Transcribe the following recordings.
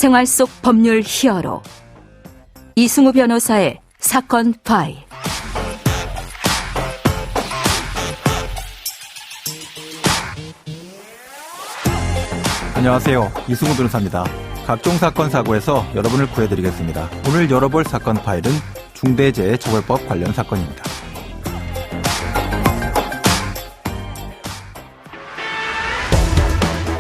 생활 속 법률 히어로 이승우 변호사의 사건 파일. 안녕하세요. 이승우 변호사입니다. 각종 사건 사고에서 여러분을 구해드리겠습니다. 오늘 열어볼 사건 파일은 중대재해처벌법 관련 사건입니다.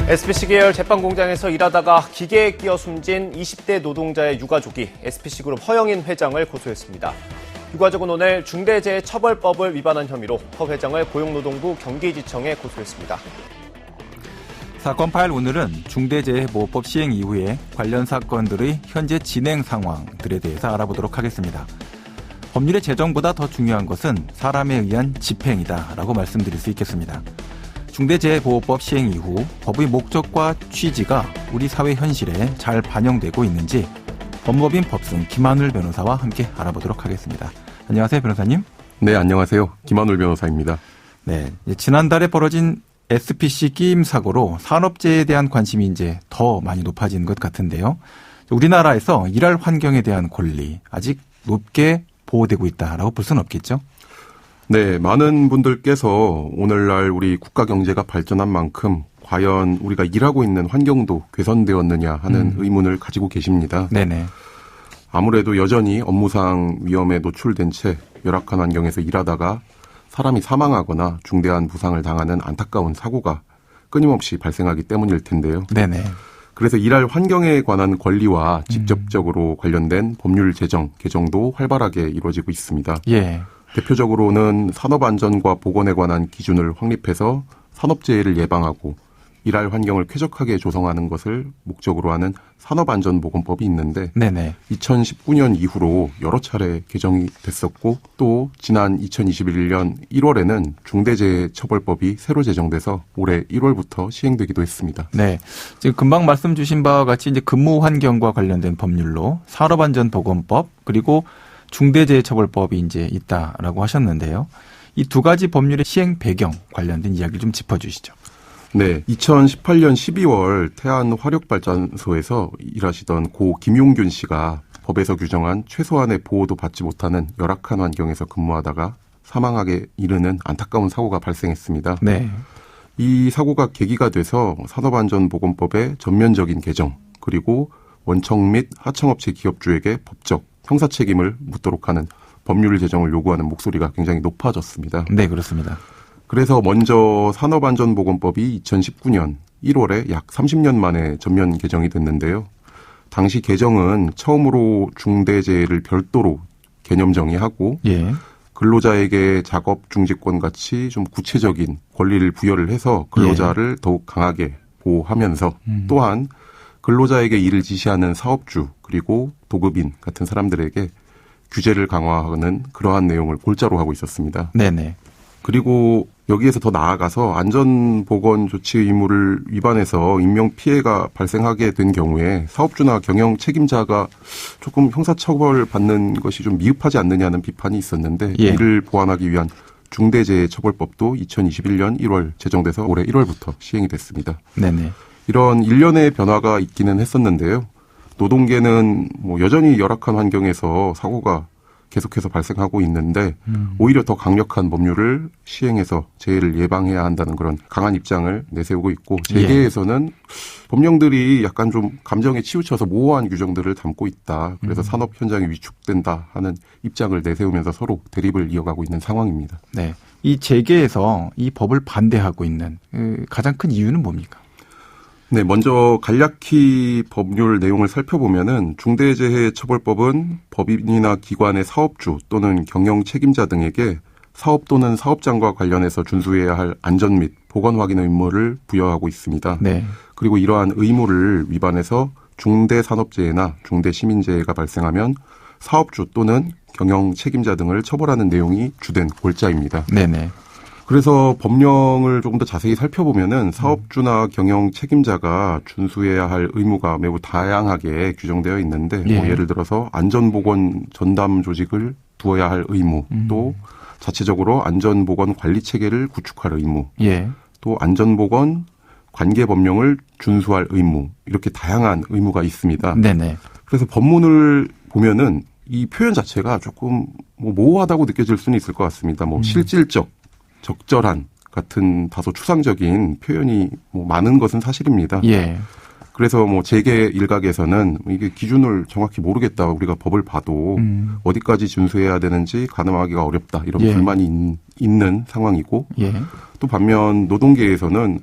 SPC 계열 제빵 공장에서 일하다가 기계에 끼어 숨진 20대 노동자의 유가족이 SPC그룹 허영인 회장을 고소했습니다. 유가족은 오늘 중대재해처벌법을 위반한 혐의로 허 회장을 고용노동부 경기지청에 고소했습니다. 사건 파일 오늘은 중대재해보호법 시행 이후에 관련 사건들의 현재 진행 상황들에 대해서 알아보도록 하겠습니다. 법률의 제정보다 더 중요한 것은 사람에 의한 집행이다라고 말씀드릴 수 있겠습니다. 중대재해보호법 시행 이후 법의 목적과 취지가 우리 사회 현실에 잘 반영되고 있는지 법무법인 법승 김한울 변호사와 함께 알아보도록 하겠습니다. 안녕하세요, 변호사님. 네, 안녕하세요. 김한울 변호사입니다. 네, 지난달에 벌어진 SPC 끼임 사고로 산업재해에 대한 관심이 이제 더 많이 높아진 것 같은데요. 우리나라에서 일할 환경에 대한 권리 아직 높게 보호되고 있다라고 볼 수는 없겠죠? 네, 많은 분들께서 오늘날 우리 국가 경제가 발전한 만큼 과연 우리가 일하고 있는 환경도 개선되었느냐 하는 의문을 가지고 계십니다. 네네. 아무래도 여전히 업무상 위험에 노출된 채 열악한 환경에서 일하다가 사람이 사망하거나 중대한 부상을 당하는 안타까운 사고가 끊임없이 발생하기 때문일 텐데요. 네네. 그래서 일할 환경에 관한 권리와 직접적으로 관련된 법률 제정, 개정도 활발하게 이루어지고 있습니다. 예. 대표적으로는 산업안전과 보건에 관한 기준을 확립해서 산업재해를 예방하고 일할 환경을 쾌적하게 조성하는 것을 목적으로 하는 산업안전보건법이 있는데 네네. 2019년 이후로 여러 차례 개정이 됐었고 또 지난 2021년 1월에는 중대재해처벌법이 새로 제정돼서 올해 1월부터 시행되기도 했습니다. 네. 지금 금방 말씀 주신 바와 같이 이제 근무 환경과 관련된 법률로 산업안전보건법 그리고 중대재해처벌법이 이제 있다라고 하셨는데요. 이 두 가지 법률의 시행 배경 관련된 이야기를 좀 짚어주시죠. 네, 2018년 12월 태안화력발전소에서 일하시던 고 김용균 씨가 법에서 규정한 최소한의 보호도 받지 못하는 열악한 환경에서 근무하다가 사망하게 이르는 안타까운 사고가 발생했습니다. 네. 이 사고가 계기가 돼서 산업안전보건법의 전면적인 개정 그리고 원청 및 하청업체 기업주에게 법적 형사 책임을 묻도록 하는 법률 제정을 요구하는 목소리가 굉장히 높아졌습니다. 네, 그렇습니다. 그래서 먼저 산업안전보건법이 2019년 1월에 약 30년 만에 전면 개정이 됐는데요. 당시 개정은 처음으로 중대재해를 별도로 개념 정의하고 예. 근로자에게 작업 중지권 같이 좀 구체적인 권리를 부여를 해서 근로자를 더욱 강하게 보호하면서 또한 근로자에게 일을 지시하는 사업주 그리고 도급인 같은 사람들에게 규제를 강화하는 그러한 내용을 골자로 하고 있었습니다. 네네. 그리고 여기에서 더 나아가서 안전보건 조치 의무를 위반해서 인명피해가 발생하게 된 경우에 사업주나 경영 책임자가 조금 형사처벌 받는 것이 좀 미흡하지 않느냐는 비판이 있었는데 예. 이를 보완하기 위한 중대재해처벌법도 2021년 1월 제정돼서 올해 1월부터 시행이 됐습니다. 네네. 이런 일련의 변화가 있기는 했었는데요. 노동계는 여전히 열악한 환경에서 사고가 계속해서 발생하고 있는데 오히려 더 강력한 법률을 시행해서 재해를 예방해야 한다는 그런 강한 입장을 내세우고 있고 재계에서는 법령들이 약간 좀 감정에 치우쳐서 모호한 규정들을 담고 있다. 그래서 산업 현장이 위축된다 하는 입장을 내세우면서 서로 대립을 이어가고 있는 상황입니다. 네. 이 재계에서 이 법을 반대하고 있는 가장 큰 이유는 뭡니까? 네, 먼저 간략히 법률 내용을 살펴보면은 중대재해처벌법은 법인이나 기관의 사업주 또는 경영 책임자 등에게 사업 또는 사업장과 관련해서 준수해야 할 안전 및 보건 확인 의무를 부여하고 있습니다. 네. 그리고 이러한 의무를 위반해서 중대산업재해나 중대시민재해가 발생하면 사업주 또는 경영 책임자 등을 처벌하는 내용이 주된 골자입니다. 네네. 그래서 법령을 조금 더 자세히 살펴보면은 사업주나 경영 책임자가 준수해야 할 의무가 매우 다양하게 규정되어 있는데 예를 들어서 안전보건 전담 조직을 두어야 할 의무, 또 자체적으로 안전보건 관리 체계를 구축할 의무, 또 안전보건 관계 법령을 준수할 의무, 이렇게 다양한 의무가 있습니다. 네네. 그래서 법문을 보면은 이 표현 자체가 조금 모호하다고 느껴질 수는 있을 것 같습니다. 실질적, 적절한 같은 다소 추상적인 표현이 많은 것은 사실입니다. 예. 그래서 재계 일각에서는 이게 기준을 정확히 모르겠다. 우리가 법을 봐도 어디까지 준수해야 되는지 가늠하기가 어렵다. 이런 예. 불만이 있는 상황이고 예. 또 반면 노동계에서는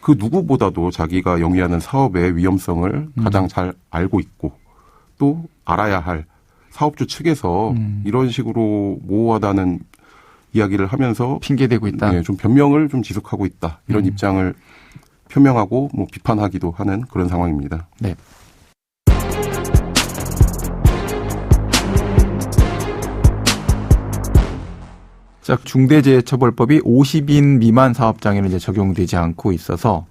그 누구보다도 자기가 영위하는 사업의 위험성을 가장 잘 알고 있고 또 알아야 할 사업주 측에서 이런 식으로 모호하다는 이야기를 하면서 핑계대고 있다. 네, 좀 변명을 좀 지속하고 있다. 이런 입장을 표명하고 비판하기도 하는 그런 상황입니다. 네. 자, 중대재해처벌법이 50인 미만 사업장에는 이제 적용되지 않고 있어서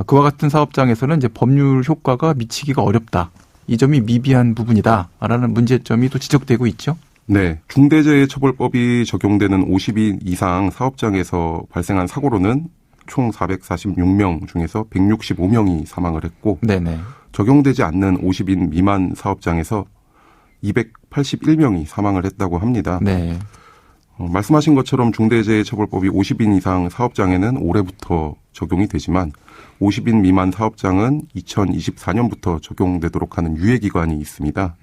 그와 같은 사업장에서는 이제 법률 효과가 미치기가 어렵다. 이 점이 미비한 부분이다라는 문제점이 또 지적되고 있죠. 네. 중대재해처벌법이 적용되는 50인 이상 사업장에서 발생한 사고로는 총 446명 중에서 165명이 사망을 했고 네네. 적용되지 않는 50인 미만 사업장에서 281명이 사망을 했다고 합니다. 네. 말씀하신 것처럼 중대재해처벌법이 50인 이상 사업장에는 올해부터 적용이 되지만 50인 미만 사업장은 2024년부터 적용되도록 하는 유예기간이 있습니다.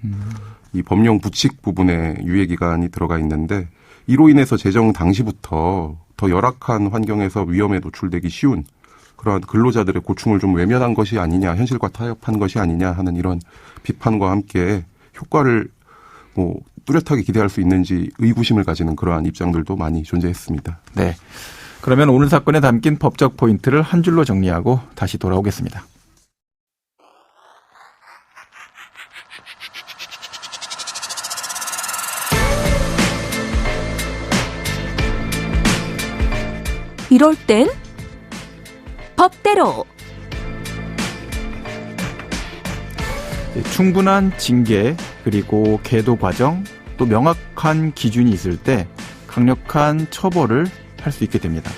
이 법령 부칙 부분에 유예기간이 들어가 있는데 이로 인해서 제정 당시부터 더 열악한 환경에서 위험에 노출되기 쉬운 그러한 근로자들의 고충을 좀 외면한 것이 아니냐, 현실과 타협한 것이 아니냐 하는 이런 비판과 함께 효과를 뚜렷하게 기대할 수 있는지 의구심을 가지는 그러한 입장들도 많이 존재했습니다. 네. 그러면 오늘 사건에 담긴 법적 포인트를 한 줄로 정리하고 다시 돌아오겠습니다. 이럴 땐 법대로. 충분한 징계 그리고 계도 과정 또 명확한 기준이 있을 때 강력한 처벌을 할 수 있게 됩니다.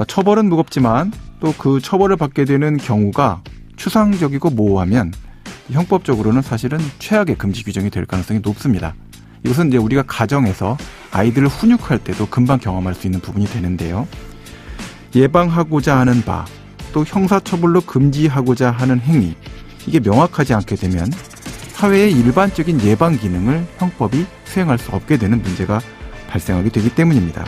처벌은 무겁지만 또 그 처벌을 받게 되는 경우가 추상적이고 모호하면 형법적으로는 사실은 최악의 금지 규정이 될 가능성이 높습니다. 이것은 이제 우리가 가정에서 아이들을 훈육할 때도 금방 경험할 수 있는 부분이 되는데요. 예방하고자 하는 바, 또 형사처벌로 금지하고자 하는 행위, 이게 명확하지 않게 되면 사회의 일반적인 예방 기능을 형법이 수행할 수 없게 되는 문제가 발생하게 되기 때문입니다.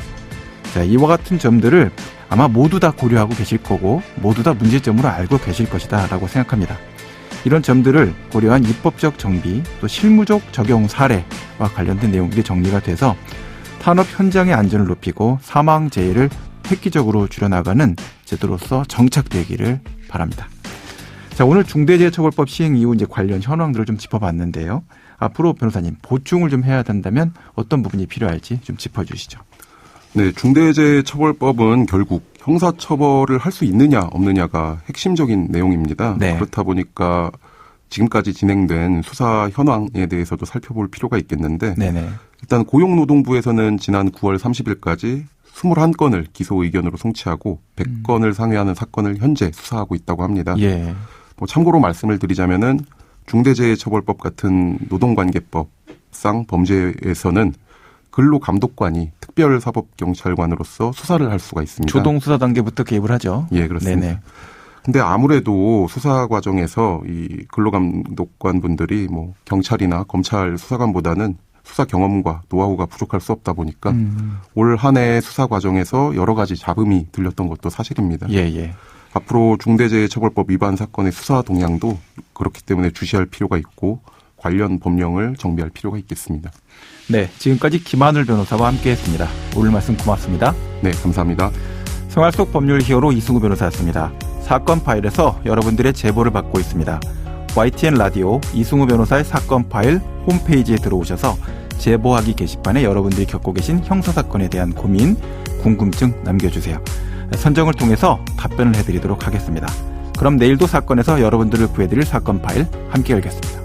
자, 이와 같은 점들을 아마 모두 다 고려하고 계실 거고 모두 다 문제점으로 알고 계실 것이다 라고 생각합니다. 이런 점들을 고려한 입법적 정비 또 실무적 적용 사례와 관련된 내용들이 정리가 돼서 산업 현장의 안전을 높이고 사망재해를 획기적으로 줄여나가는 제도로서 정착되기를 바랍니다. 자, 오늘 중대재해처벌법 시행 이후 이제 관련 현황들을 좀 짚어봤는데요. 앞으로 변호사님 보충을 좀 해야 된다면 어떤 부분이 필요할지 좀 짚어주시죠. 네, 중대재해처벌법은 결국 형사처벌을 할 수 있느냐 없느냐가 핵심적인 내용입니다. 네. 그렇다 보니까 지금까지 진행된 수사 현황에 대해서도 살펴볼 필요가 있겠는데 네네. 일단 고용노동부에서는 지난 9월 30일까지 21건을 기소 의견으로 송치하고 100건을 상회하는 사건을 현재 수사하고 있다고 합니다. 예. 참고로 말씀을 드리자면은 중대재해처벌법 같은 노동관계법상 범죄에서는 근로감독관이 특별사법경찰관으로서 수사를 할 수가 있습니다. 초동수사 단계부터 개입을 하죠. 예, 그렇습니다. 네네. 근데 아무래도 수사 과정에서 이 근로감독관 분들이 경찰이나 검찰 수사관보다는 수사 경험과 노하우가 부족할 수 없다 보니까 올 한 해 수사 과정에서 여러 가지 잡음이 들렸던 것도 사실입니다. 예. 앞으로 중대재해처벌법 위반 사건의 수사 동향도 그렇기 때문에 주시할 필요가 있고 관련 법령을 정비할 필요가 있겠습니다. 네, 지금까지 김하늘 변호사와 함께했습니다. 오늘 말씀 고맙습니다. 네, 감사합니다. 생활 속 법률 히어로 이승우 변호사였습니다. 사건 파일에서 여러분들의 제보를 받고 있습니다. YTN 라디오 이승우 변호사의 사건 파일 홈페이지에 들어오셔서 제보하기 게시판에 여러분들이 겪고 계신 형사사건에 대한 고민, 궁금증 남겨주세요. 선정을 통해서 답변을 해드리도록 하겠습니다. 그럼 내일도 사건에서 여러분들을 구해드릴 사건 파일 함께 열겠습니다.